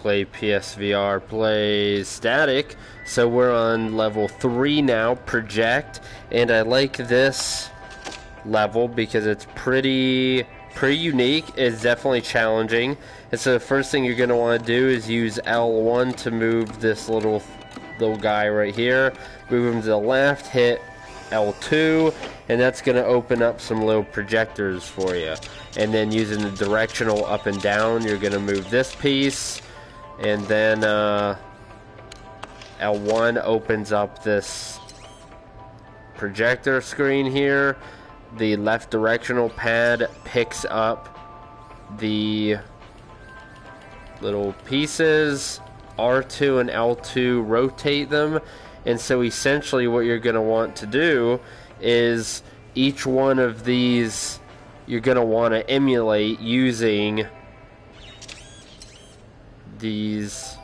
play PSVR plays Statik. So we're on level 3 now, project, and I like this level because it's pretty unique. It's definitely challenging. And so the first thing you're going to want to do is use L1 to move this little guy right here. Move him to the left, hit L2, and that's going to open up some little projectors for you. And then using the directional up and down, you're going to move this piece, and then L1 opens up this projector screen here. The left directional pad picks up the little pieces. R2 and L2 rotate them, and so essentially what you're going to want to do is each one of these you're going to want to emulate using these,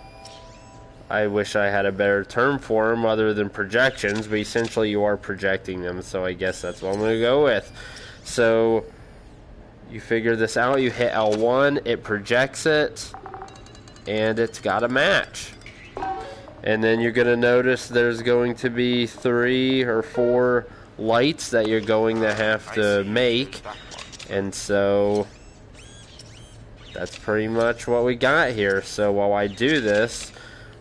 I wish I had a better term for them other than projections, but essentially you are projecting them, so I guess that's what I'm going to go with. So you figure this out, you hit L1, it projects it, and it's got a match. And then you're going to notice there's going to be 3 or 4 lights that you're going to have to make, and so that's pretty much what we got here. So while I do this,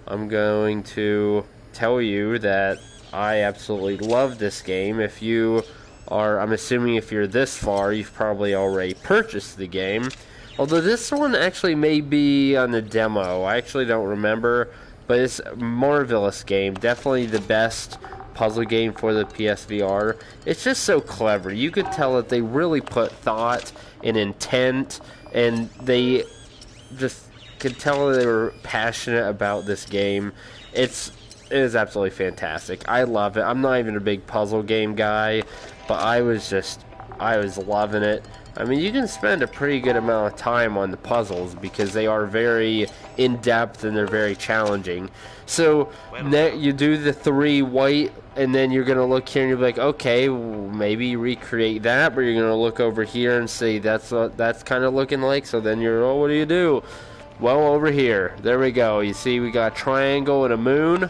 I'm going to tell you that I absolutely love this game. If you are, I'm assuming if you're this far, you've probably already purchased the game. Although this one actually may be on the demo. I actually don't remember. But it's a marvelous game. Definitely the best puzzle game for the PSVR. It's just so clever. You could tell that they really put thought and intent. And they just could tell they were passionate about this game. It is absolutely fantastic. I love it. I'm not even a big puzzle game guy. But I was loving it. I mean, you can spend a pretty good amount of time on the puzzles because they are very in-depth and they're very challenging. So you do the 3 white, and then you're going to look here and you'll be like, okay, maybe recreate that, but you're going to look over here and say that's what that's kind of looking like. So then you're, oh, what do you do? Well, over here, there we go. You see we got a triangle and a moon.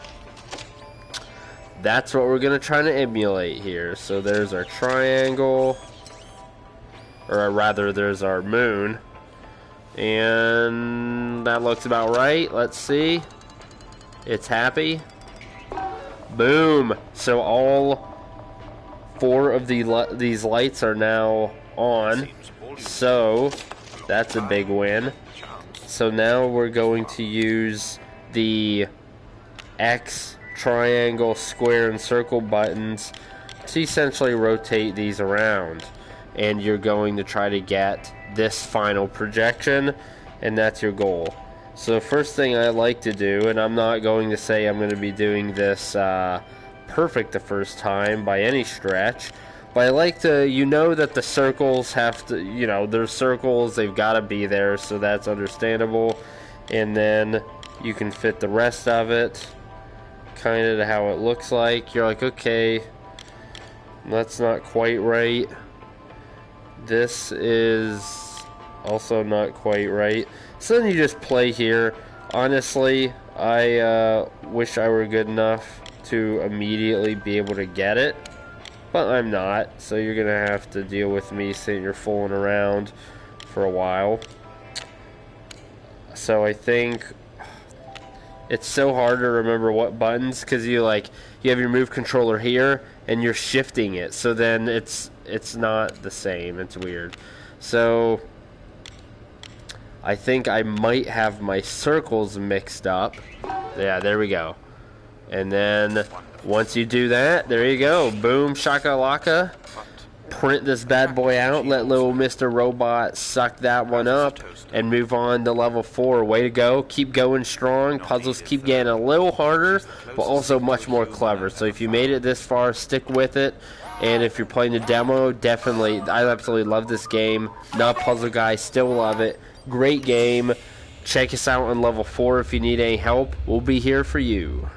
That's what we're going to try to emulate here. So there's our triangle. Or rather, there's our moon. And that looks about right. Let's see. It's happy. Boom. So all 4 of these lights are now on. So that's a big win. So now we're going to use the X, triangle, square, and circle buttons to essentially rotate these around. And you're going to try to get this final projection, and that's your goal. So the first thing I like to do, and I'm not going to say I'm going to be doing this perfect the first time by any stretch, but I like to, you know that the circles have to, you know, there's circles, they've got to be there, so that's understandable. And then you can fit the rest of it kind of to how it looks like. You're like, okay, that's not quite right. This is also not quite right. So then you just play here. Honestly, I wish I were good enough to immediately be able to get it, but I'm not. So you're going to have to deal with me sitting here fooling around for a while. So I think it's so hard to remember what buttons, because you have your move controller here and you're shifting it, so then it's not the same. It's weird. So I think I might have my circles mixed up. Yeah, there we go. And then once you do that, there you go. Boom, shakalaka. Print this bad boy out. Let little Mr. Robot suck that one up and move on to level 4. Way to go. Keep going strong. Puzzles keep getting a little harder, but also much more clever. So if you made it this far, stick with it. And if you're playing the demo, definitely, I absolutely love this game. Not a puzzle guy, still love it. Great game. Check us out on level 4 if you need any help. We'll be here for you.